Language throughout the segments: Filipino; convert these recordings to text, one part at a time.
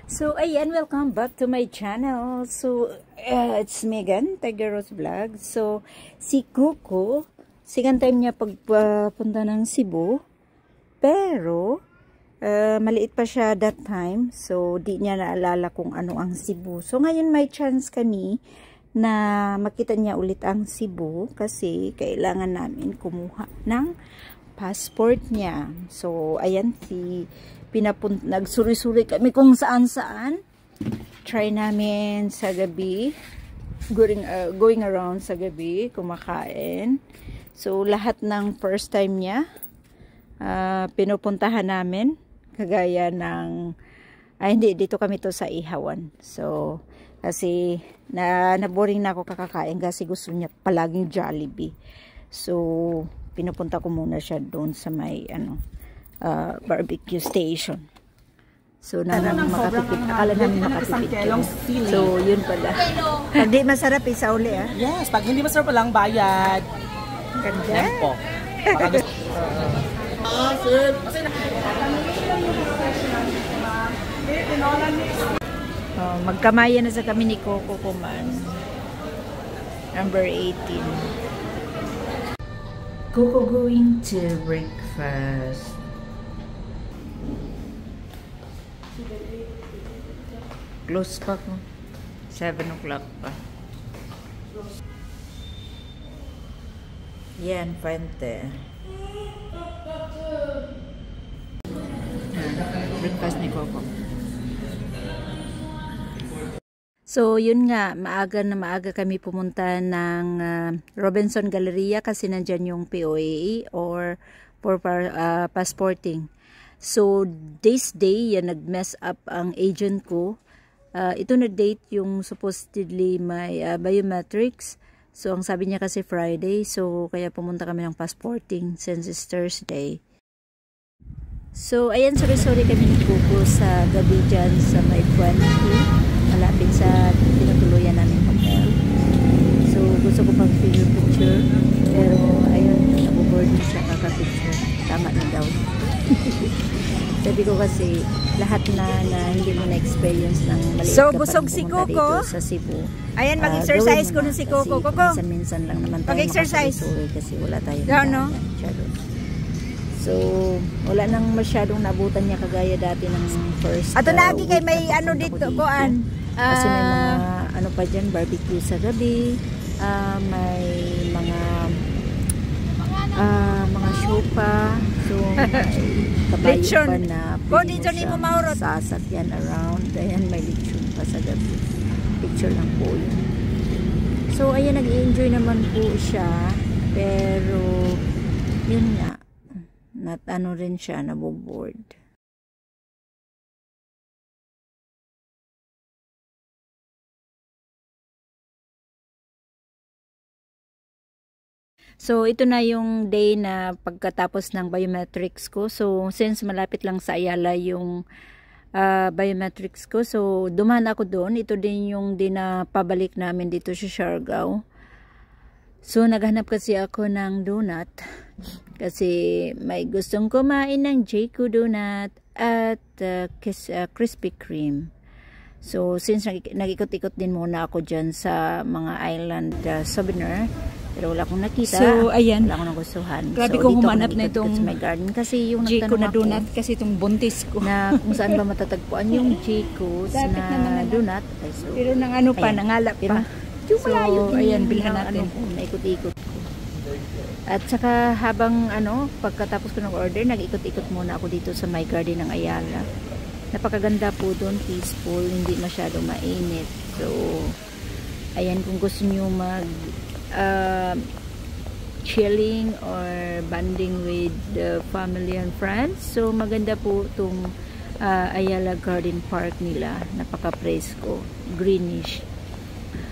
So, ayan, welcome back to my channel. So, it's Megan, Tiger Rose Vlog. So, si Coco, second time niya pagpunta ng Cebu. Pero, maliit pa siya that time. So, di niya naalala kung ano ang Cebu. So, ngayon may chance kami na makita niya ulit ang Cebu kasi kailangan namin kumuha ng passport niya. So, ayan, nagsuri-suri kami kung saan-saan. Try namin sa gabi. Going around sa gabi, kumakain. So, lahat ng first time niya, pinupuntahan namin. Kagaya ng, hindi, dito kami to sa Ihawan. So, kasi, naboring na ako kakakain kasi gusto niya palaging Jollibee. So, pinupunta ko muna siya doon sa may, barbecue station. So, makatipid. Akala namin makatipid. So, yun pala. Pag di masarap, isa uli, ah. Yes, pag hindi masarap palang bayad. Ganda. Tempo. Magkamayan na sa kami ni Coco Kuman. Number 18. Coco going to breakfast. Close pa ko. 7 o'clock pa. Yan, Fante. Breakfast ni Coco. So, yun nga, maaga kami pumunta ng Robinson Galleria kasi nandyan yung POAA or for passporting. So, this day, yan, nag-mess up ang agent ko. Ito na date yung supposedly may biometrics. So, ang sabi niya kasi Friday. So, kaya pumunta kami ng passporting since it's Thursday. So, ayan, sorry kami ni Coco sa gabi dyan sa may Puente. Malapit sa tinutuluyan namin hotel. So, gusto ko pang picture. Pero, ayun, nabuboard siya kaka-picture. Tama na daw. Sabi ko kasi, lahat na hindi mo na-experience ng maliit so, ka busog pa si pumunta Coco dito sa Cebu. Ayan, mag-exercise ko na si Coco. Coco, minsan lang naman tayo mag-exercise. Kasi wala tayong no? So, wala nang masyadong nabutan niya kagaya dati ng first. Ato lagi kay may ano dito, kuan. Kasi may mga ano pa dyan, barbecue sa gabi. May mga show pa. So, may kabayo pa na dito ni mo maurot. Sasakyan around. Ayan, may lechon pa sa gabi. Picture lang po yun. So, ayan, nag-enjoy naman po siya. Pero, yun nga. Ano rin siya, naboboard. So, ito na yung day na pagkatapos ng biometrics ko. So, since malapit lang sa Ayala yung biometrics ko, so, dumaan ako doon. Ito din yung day na pabalik namin dito sa Siargao. So, naghanap kasi ako ng donut. Kasi may gustong kumain ng Jayco donut at Krispy Kreme. So, since nag-ikot-ikot din muna ako dyan sa mga island souvenir, pero wala akong nakita. So, ayan. Wala akong nagustuhan. Grabe so, kong humanap na itong my garden. Kasi yung Jayco na ako, donut kasi itong buntis ko. na kung saan ba matatagpuan yung Jayco's na donut. Ay, so, pero nang ano pa, ayan. nangalap Pero, pa. so, ayan, bilhan natin. Naikot-ikot ko. At saka habang pagkatapos ko ng order, nag-ikot-ikot muna ako dito sa my garden ng Ayala. Napakaganda po doon, peaceful, hindi masyadong mainit. So, ayan, kung gusto niyo mag chilling or bonding with the family and friends, so maganda po itong Ayala Garden Park nila. Napaka-presko, greenish.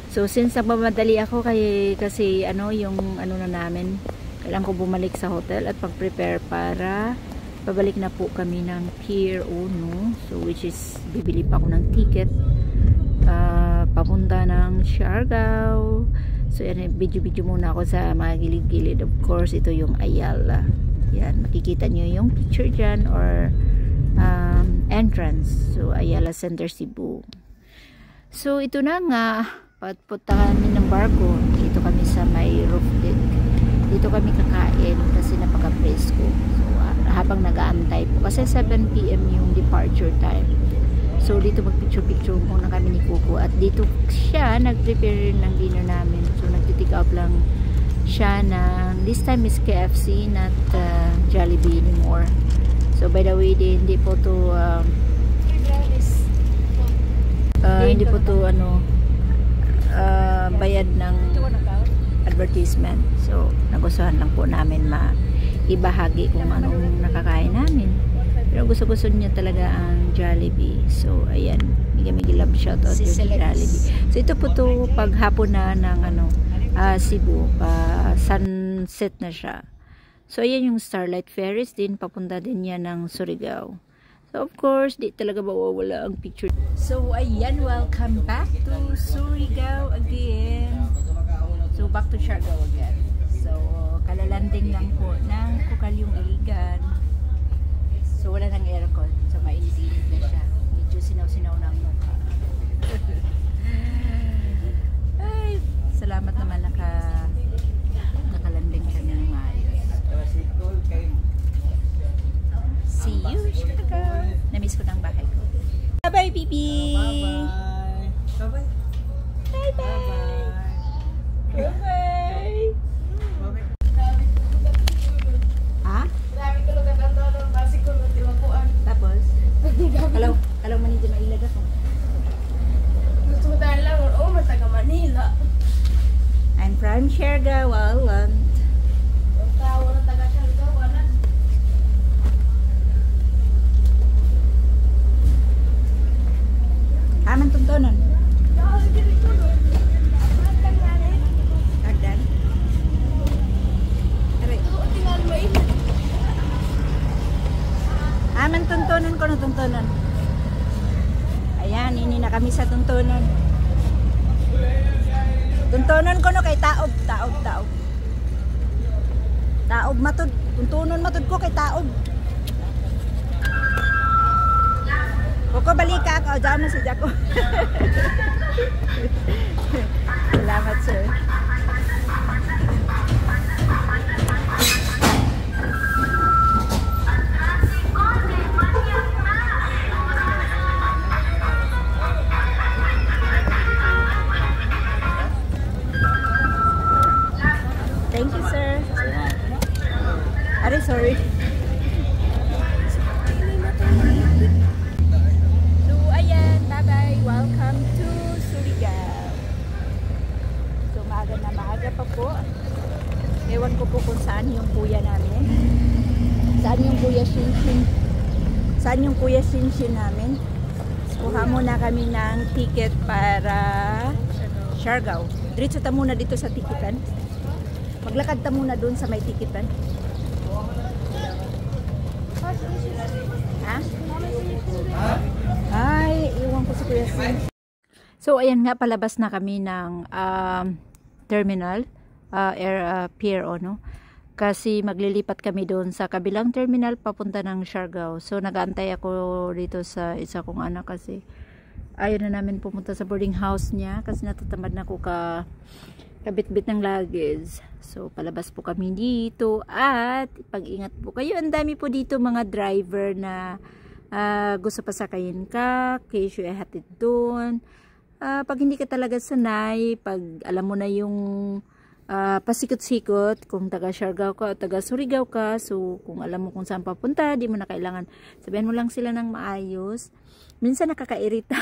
So, since nagmamadali ako kasi yung na namin, kailangan ko bumalik sa hotel at pag-prepare para pabalik na po kami ng Pier 1. So, which is, bibili pa ako ng ticket papunta ng Siargao. So, yan, video-video muna ako sa mga gilid-gilid. Of course, ito yung Ayala. Yan, makikita nyo yung picture dyan or entrance. So Ayala Center, Cebu. So ito na nga, pagpunta kami ng barko. Dito kami sa may roof deck. Dito kami kakain kasi napaka-presko. So habang nag-aantay po, kasi 7 PM yung departure time. So dito magpicture-picture muna kami ni Kuko, at dito siya nag-prepare ng dinner namin. So nagtitik out lang siya ng, this time is KFC, not Jollibee anymore. So by the way, hindi po to hindi po to bayad ng advertisement. So nagustuhan lang po namin maibahagi kung anong nakakain namin. Pero gusto niya talaga ang Jollibee. So ayan, migi love shout out yung Jollibee. So ito po to paghapon na ng Cebu, sunset na siya. So ayan yung Starlight Ferries din, papunta din yan ng Surigao. So of course, di talaga mawawala ang picture. So ayan, welcome back to Surigao again. So back to Siargao again. So kalalanding lang po ng Kukalyong Iligan. So wala nang aircon. So mainit-init na siya. Medyo sinaw-sinaw na ang mukha. Ay, salamat naman nakalanding kami ng maayos. See you, Chicago. Namiss ko ng bahay ko. Bye-bye, Bibi! Bye-bye! Bye-bye! Bye-bye! Ha? Tapos? Kalaw manito na ilag ako. I'm from Siargao, Island. Aman tuntunan. Agdan. Aman tuntunan ko na tuntunan. Ayan, ini na kami sa tuntunan. Tuntunan ko no kay taob. Taob matud. Tuntunan matud ko kay taob. Koko balik ako, dyan na si Jaco. Salamat, sir. Thank you, sir. Sorry. Welcome to Surigao. So maaga pa po. Ewan ko po kung saan yung kuya namin. Saan yung kuya Shinshin namin. Kuha muna kami ng ticket para Siargao. Diretso ta muna dito sa tikitan. Maglakad ta muna doon sa may tikitan. Ha? Ay, iwan ko si Kuya Sin. So, ayan nga, palabas na kami ng terminal, pier, no? Kasi maglilipat kami doon sa kabilang terminal papunta ng Siargao. So, nag-aantay ako dito sa isa kong anak kasi ayaw na namin pumunta sa boarding house niya kasi natatamad na ako kabit-bit ng luggage. So, palabas po kami dito at pag-ingat po kayo. Ang dami po dito mga driver na gusto pa sakayin ka, kesyo ay hatid doon. Pag hindi ka talaga sanay, pag alam mo na yung pasikot-sikot, kung taga Siargao ka o taga Surigao ka, so kung alam mo kung saan papunta, di mo na kailangan. Sabihan mo lang sila ng maayos. Minsan nakakairita.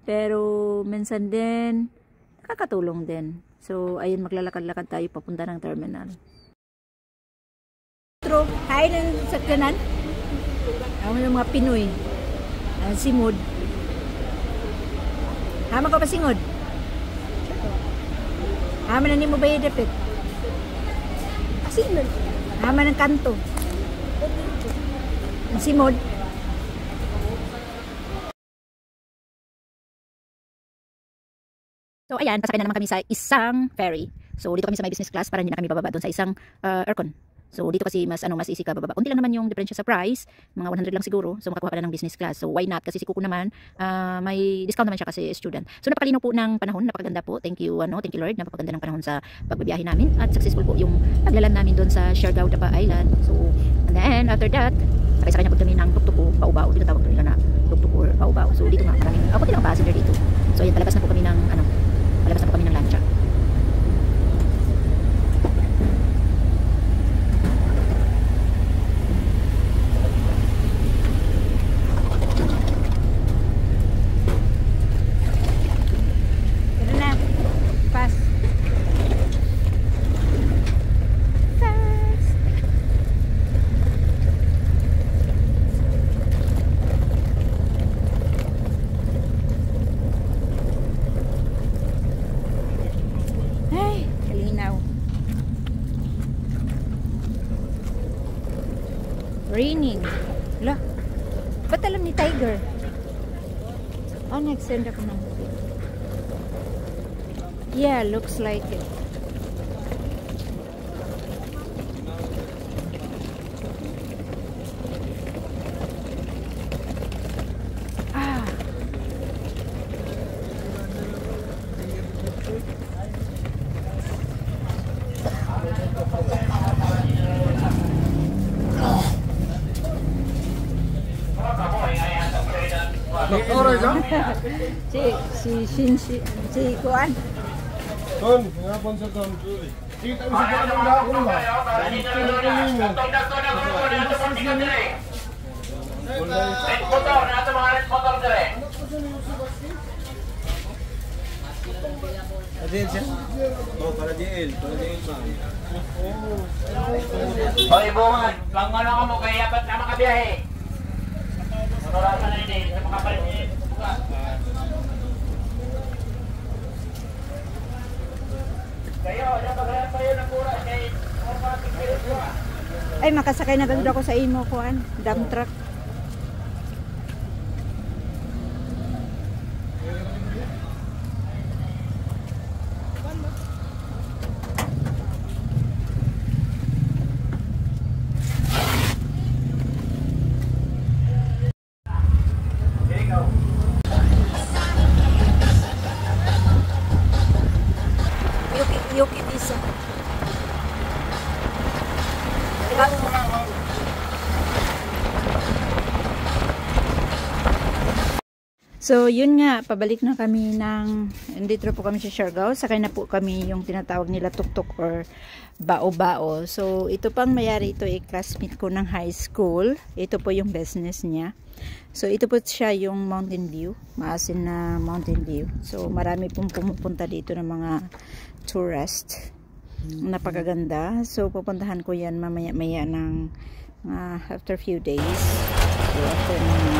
Pero minsan din, nakakatulong din. So, ayun, maglalakad-lakad tayo papunta ng terminal. Hi ng sakyanan. Ang mga Pinoy. Singod. Hama ko pa singod? Hama na ni mo ba yung depit? Singod. Hama ng kanto. Ang simod. So ayan, pasakay na naman kami sa isang ferry. So dito kami sa may business class para hindi na kami bababa doon sa isang aircon. So dito kasi mas easy ka bababa. Kunti lang naman yung diferensya sa price, mga 100 lang siguro. So makakuha ka na ng business class. So why not? Kasi si Kuko naman may discount naman siya kasi student. So napakalinaw po ng panahon, napakaganda po. Thank you Lord, napakaganda ng panahon sa pagbibiyahe namin at successful po yung paglalan namin doon sa Siargao Dapa Island. So and then after that, sakay-sakay na po kami ng tuk-tuk o bao-bao. Tinatawag po nila na tuk-tuk or bao-bao. So dito nga maraming kunti lang passenger dito. So ayan, palabas na po kami ng lancha. Raining. Lah, ba't alam ni Tiger? Nag-send ako ng video. Yeah, looks like it. Si Kuan. Ton, ngapon sa ton. Kita mo sa ton na ako ba? Motor, nasa mga red motor dire. Adil siya? Oh, para DL pa. Hoy, bungan. Pangmano ka mo, kaya dapat na makabiyahe. Motoran ka na yun sa makapalit niya. Ay, makasakay na ganda ko sa imo kuan, dump truck. Yuki visa. So, yun nga, pabalik na kami dito po kami sa Siargao. Sakay na po kami yung tinatawag nila tuk-tuk or bao-bao. So, ito pang mayari, ito ay classmate ko ng high school. Ito po yung business niya. So, ito po siya yung Mountain View. Maasin na Mountain View. So, marami pong pumupunta dito ng mga tourist. Napakaganda. So, pupuntahan ko yan mamaya-maya ng after few days. So, after ng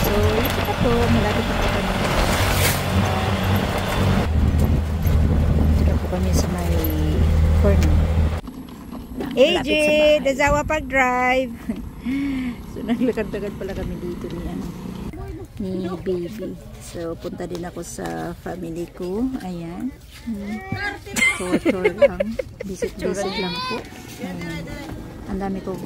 So, ito pa po. Malapit na po kami. Ito po kami sa may corner. AJ, Dazawa Park Drive. So, naglakad-lakad pala kami dito ni baby. So, punta din ako sa family ko. Ayan. Tour lang. Visit lang po. Ang dami ko